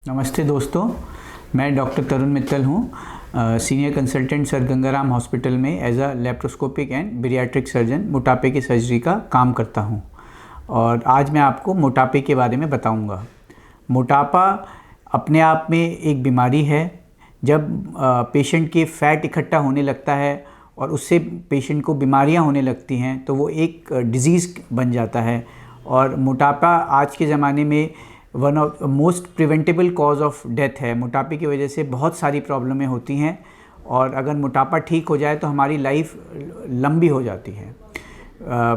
नमस्ते दोस्तों, मैं डॉक्टर तरुण मित्तल हूँ, senior consultant sir Gangaram hospital में as a laparoscopic and bariatric surgeon मोटापे की सर्जरी का काम करता हूँ। और आज मैं आपको मोटापे के बारे में बताऊँगा। मोटापा अपने आप में एक बीमारी है। जब पेशेंट के फैट इकट्ठा होने लगता है और उससे पेशेंट को बीमारियाँ होने लगती हैं तो वो एक डिज़ीज़ बन जाता है। और मोटापा आज के ज़माने में one of most preventable cause of death है। मोटापे की वजह से बहुत सारी प्रॉब्लमें होती हैं और अगर मोटापा ठीक हो जाए तो हमारी लाइफ लंबी हो जाती है।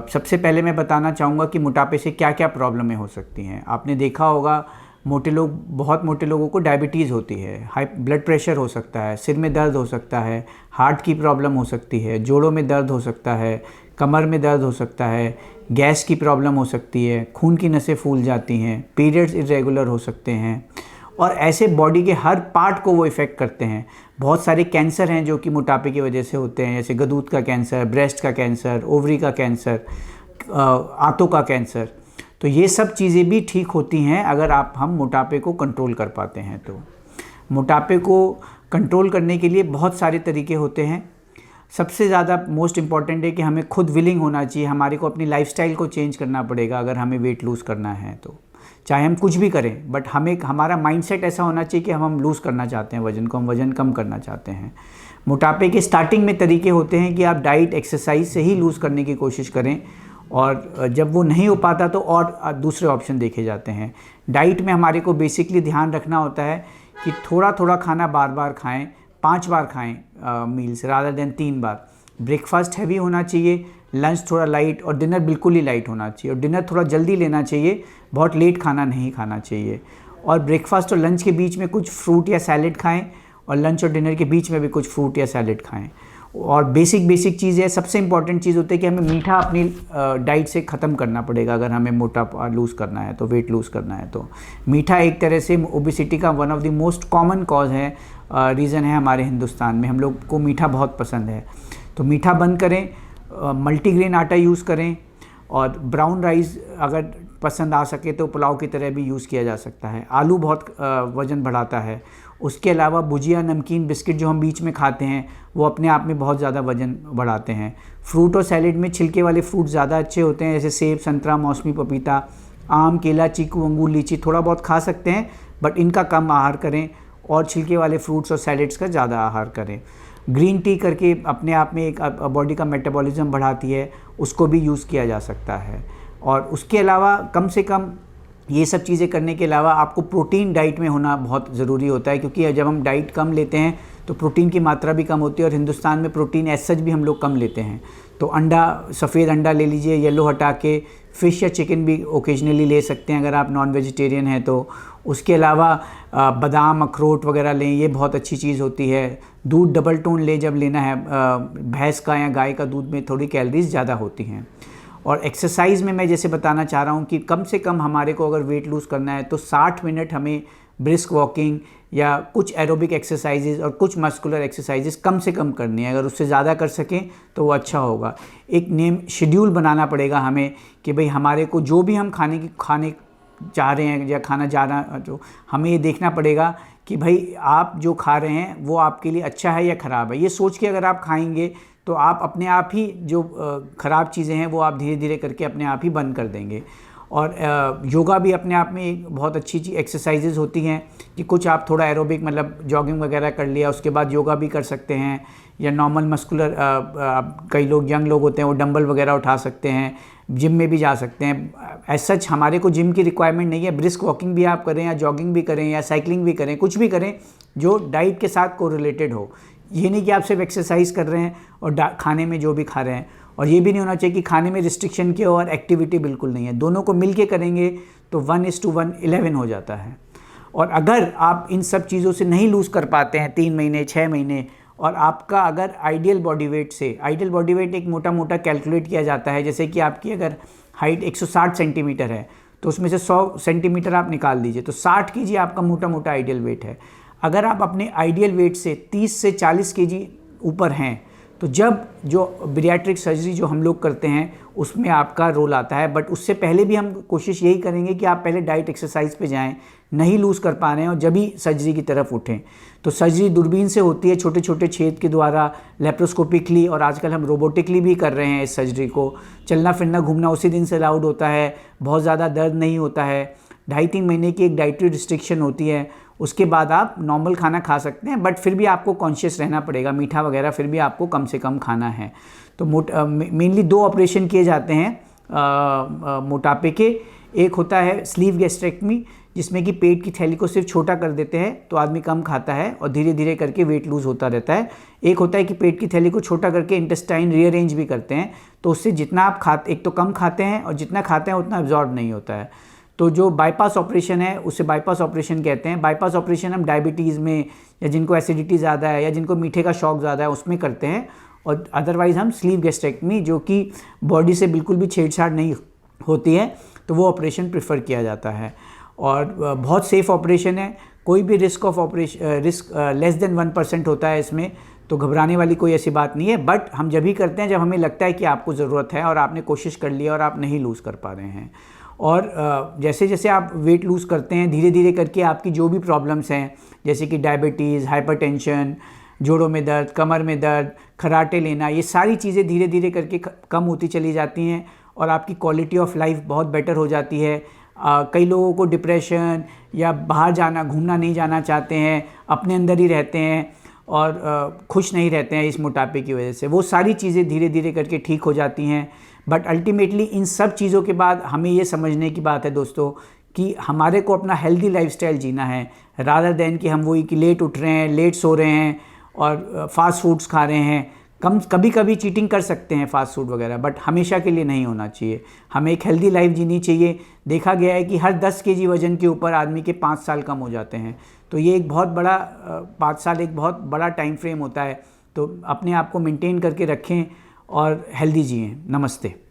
सबसे पहले मैं बताना चाहूँगा कि मोटापे से क्या क्या प्रॉब्लमें हो सकती हैं। आपने देखा होगा बहुत मोटे लोगों को डायबिटीज़ होती है, हाई ब्लड प्रेशर हो सकता है, सिर में दर्द हो सकता है, हार्ट की प्रॉब्लम हो सकती है, जोड़ों में दर्द हो सकता है, कमर में दर्द हो सकता है, गैस की प्रॉब्लम हो सकती है, खून की नसें फूल जाती हैं, पीरियड्स इरेगुलर हो सकते हैं और ऐसे बॉडी के हर पार्ट को वो इफ़ेक्ट करते हैं। बहुत सारे कैंसर हैं जो कि मोटापे की वजह से होते हैं, जैसे गदूद का कैंसर, ब्रेस्ट का कैंसर, ओवरी का कैंसर, आंतों का कैंसर। तो ये सब चीज़ें भी ठीक होती हैं अगर हम मोटापे को कंट्रोल कर पाते हैं। तो मोटापे को कंट्रोल करने के लिए बहुत सारे तरीके होते हैं। सबसे ज़्यादा मोस्ट इम्पॉर्टेंट है कि हमें खुद विलिंग होना चाहिए। हमारे को अपनी लाइफस्टाइल को चेंज करना पड़ेगा अगर हमें वेट लूज़ करना है तो। चाहे हम कुछ भी करें, बट हमारा माइंडसेट ऐसा होना चाहिए कि हम लूज़ करना चाहते हैं वज़न को, हम वज़न कम करना चाहते हैं। मोटापे के स्टार्टिंग में तरीके होते हैं कि आप डाइट एक्सरसाइज से ही लूज़ करने की कोशिश करें और जब वो नहीं हो पाता तो और दूसरे ऑप्शन देखे जाते हैं। डाइट में हमारे को बेसिकली ध्यान रखना होता है कि थोड़ा थोड़ा खाना बार बार खाएँ, 5 बार खाएं मील्स रादर देन 3 बार। ब्रेकफास्ट हैवी होना चाहिए, लंच थोड़ा लाइट और डिनर बिल्कुल ही लाइट होना चाहिए। और डिनर थोड़ा जल्दी लेना चाहिए, बहुत लेट खाना नहीं खाना चाहिए। और ब्रेकफास्ट और लंच के बीच में कुछ फ्रूट या सैलेड खाएं और लंच और डिनर के बीच में भी कुछ फ्रूट या सैलेड खाएं। और बेसिक चीज़ है, सबसे इंपॉर्टेंट चीज़ होती है कि हमें मीठा अपनी डाइट से ख़त्म करना पड़ेगा अगर हमें मोटापा लूज़ करना है तो, वेट लूज़ करना है तो। मीठा एक तरह से ओबेसिटी का one of the most common cause है, रीज़न है हमारे हिंदुस्तान में। हम लोग को मीठा बहुत पसंद है, तो मीठा बंद करें, मल्टीग्रेन आटा यूज़ करें और ब्राउन राइस अगर पसंद आ सके तो पुलाव की तरह भी यूज़ किया जा सकता है। आलू बहुत वज़न बढ़ाता है। उसके अलावा भुजिया, नमकीन, बिस्किट जो हम बीच में खाते हैं वो अपने आप में बहुत ज़्यादा वज़न बढ़ाते हैं। फ्रूट और सैलेड में छिलके वाले फ्रूट ज़्यादा अच्छे होते हैं, जैसे सेब, संतरा, मौसमी, पपीता, आम, केला, चीकू, अंगूर, लीची थोड़ा बहुत खा सकते हैं, बट इनका कम आहार करें और छिलके वाले फ्रूट्स और सैलेड्स का ज़्यादा आहार करें। ग्रीन टी करके अपने आप में एक बॉडी का मेटाबॉलिज्म बढ़ाती है, उसको भी यूज़ किया जा सकता है। और उसके अलावा कम से कम ये सब चीज़ें करने के अलावा आपको प्रोटीन डाइट में होना बहुत ज़रूरी होता है, क्योंकि जब हम डाइट कम लेते हैं तो प्रोटीन की मात्रा भी कम होती है और हिंदुस्तान में प्रोटीन एज सच भी हम लोग कम लेते हैं। तो अंडा, सफ़ेद अंडा ले लीजिए, येलो हटा के। फ़िश या चिकन भी ओकेजनली ले सकते हैं अगर आप नॉन वेजिटेरियन हैं तो। उसके अलावा बादाम, अखरोट वगैरह लें, ये बहुत अच्छी चीज़ होती है। दूध डबल टोन ले जब लेना है, भैंस का या गाय का दूध में थोड़ी कैलोरीज ज़्यादा होती हैं। और एक्सरसाइज में मैं जैसे बताना चाह रहा हूँ कि कम से कम हमारे को अगर वेट लूज़ करना है तो 60 मिनट हमें ब्रिस्क वॉकिंग या कुछ एरोबिक एक्सरसाइजेज और कुछ मस्कुलर एक्सरसाइजेज कम से कम करनी है। अगर उससे ज़्यादा कर सकें तो वो अच्छा होगा। एक शेड्यूल बनाना पड़ेगा हमें कि भाई हमारे को जो भी हम खाने चाह रहे हैं या खाना जा रहा है, तो हमें ये देखना पड़ेगा कि भाई आप जो खा रहे हैं वो आपके लिए अच्छा है या ख़राब है। ये सोच के अगर आप खाएंगे तो आप अपने आप ही जो ख़राब चीज़ें हैं वो आप धीरे धीरे करके अपने आप ही बंद कर देंगे। और योगा भी अपने आप में एक बहुत अच्छी एक्सरसाइजेज होती हैं कि कुछ आप थोड़ा एरोबिक मतलब जॉगिंग वगैरह कर लिया, उसके बाद योगा भी कर सकते हैं। या नॉर्मल मस्कुलर कई लोग यंग लोग होते हैं वो डंबल वगैरह उठा सकते हैं, जिम में भी जा सकते हैं। एज सच हमारे को जिम की रिक्वायरमेंट नहीं है, ब्रिस्क वॉकिंग भी आप करें या जॉगिंग भी करें या साइकिलिंग भी करें, कुछ भी करें जो डाइट के साथ कोरिलेटेड हो। ये नहीं कि आप सिर्फ एक्सरसाइज कर रहे हैं और खाने में जो भी खा रहे हैं, और ये भी नहीं होना चाहिए कि खाने में रिस्ट्रिक्शन की और एक्टिविटी बिल्कुल नहीं है। दोनों को मिल के करेंगे तो 1:1 11 हो जाता है। और अगर आप इन सब चीज़ों से नहीं लूज़ कर पाते हैं 3 महीने 6 महीने, और आपका अगर आइडियल बॉडी वेट एक मोटा कैलकुलेट किया जाता है, जैसे कि आपकी अगर हाइट 160 सेंटीमीटर है तो उसमें से 100 सेंटीमीटर आप निकाल दीजिए, तो 60 kg आपका मोटा आइडियल वेट है। अगर आप अपने आइडियल वेट से 30 से 40 kg ऊपर हैं तो जब जो बैरिएट्रिक सर्जरी जो हम लोग करते हैं उसमें आपका रोल आता है, बट उससे पहले भी हम कोशिश यही करेंगे कि आप पहले डाइट एक्सरसाइज पे जाएं, नहीं लूज़ कर पा रहे हैं और जब ही सर्जरी की तरफ उठें। तो सर्जरी दूरबीन से होती है, छोटे छोटे छेद के द्वारा, लेप्रोस्कोपिकली, और आजकल हम रोबोटिकली भी कर रहे हैं इस सर्जरी को। चलना फिरना घूमना उसी दिन से अलाउड होता है, बहुत ज़्यादा दर्द नहीं होता है, 2.5-3 महीने की एक डाइटरी रिस्ट्रिक्शन होती है, उसके बाद आप नॉर्मल खाना खा सकते हैं, बट फिर भी आपको कॉन्शियस रहना पड़ेगा, मीठा वगैरह फिर भी आपको कम से कम खाना है। तो मेनली 2 ऑपरेशन किए जाते हैं मोटापे के। एक होता है स्लीव गैस्ट्रेक्टमी, जिसमें कि पेट की थैली को सिर्फ छोटा कर देते हैं तो आदमी कम खाता है और धीरे धीरे करके वेट लूज़ होता रहता है। एक होता है कि पेट की थैली को छोटा करके इंटेस्टाइन रीअरेंज भी करते हैं, तो उससे जितना आप खाते, एक तो कम खाते हैं और जितना खाते हैं उतना एब्जॉर्ब नहीं होता है। तो जो बाईपास ऑपरेशन है उसे बाईपास ऑपरेशन कहते हैं। बाईपास ऑपरेशन हम डायबिटीज़ में, या जिनको एसिडिटी ज़्यादा है, या जिनको मीठे का शौक ज़्यादा है, उसमें करते हैं। और अदरवाइज़ हम स्लीव गैस्ट्रेक्टमी, जो कि बॉडी से बिल्कुल भी छेड़छाड़ नहीं होती है, तो वो ऑपरेशन प्रेफर किया जाता है और बहुत सेफ़ ऑपरेशन है। कोई भी रिस्क लेस देन 1% होता है इसमें, तो घबराने वाली कोई ऐसी बात नहीं है। बट हम जब ही करते हैं जब हमें लगता है कि आपको ज़रूरत है और आपने कोशिश कर लिया और आप नहीं लूज़ कर पा रहे हैं। और जैसे जैसे आप वेट लूज़ करते हैं, धीरे धीरे करके आपकी जो भी प्रॉब्लम्स हैं, जैसे कि डायबिटीज़, हाइपरटेंशन, जोड़ों में दर्द, कमर में दर्द, खर्राटे लेना, ये सारी चीज़ें धीरे धीरे करके कम होती चली जाती हैं और आपकी क्वालिटी ऑफ लाइफ बहुत बेटर हो जाती है। कई लोगों को डिप्रेशन या बाहर जाना, घूमना नहीं जाना चाहते हैं, अपने अंदर ही रहते हैं और खुश नहीं रहते हैं इस मोटापे की वजह से, वो सारी चीज़ें धीरे धीरे करके ठीक हो जाती हैं। बट अल्टीमेटली इन सब चीज़ों के बाद हमें ये समझने की बात है दोस्तों कि हमारे को अपना हेल्दी लाइफस्टाइल जीना है, रादर देन कि हम वही कि लेट उठ रहे हैं, लेट सो रहे हैं और फास्ट फूड्स खा रहे हैं। कभी कभी चीटिंग कर सकते हैं फास्ट फूड वगैरह, बट हमेशा के लिए नहीं होना चाहिए। हमें एक हेल्दी लाइफ जीनी चाहिए। देखा गया है कि हर 10 kg वज़न के ऊपर आदमी के 5 साल कम हो जाते हैं, तो ये एक बहुत बड़ा 5 साल एक बहुत बड़ा टाइम फ्रेम होता है। तो अपने आप को मेंटेन करके रखें और हेल्दी जिएं। नमस्ते।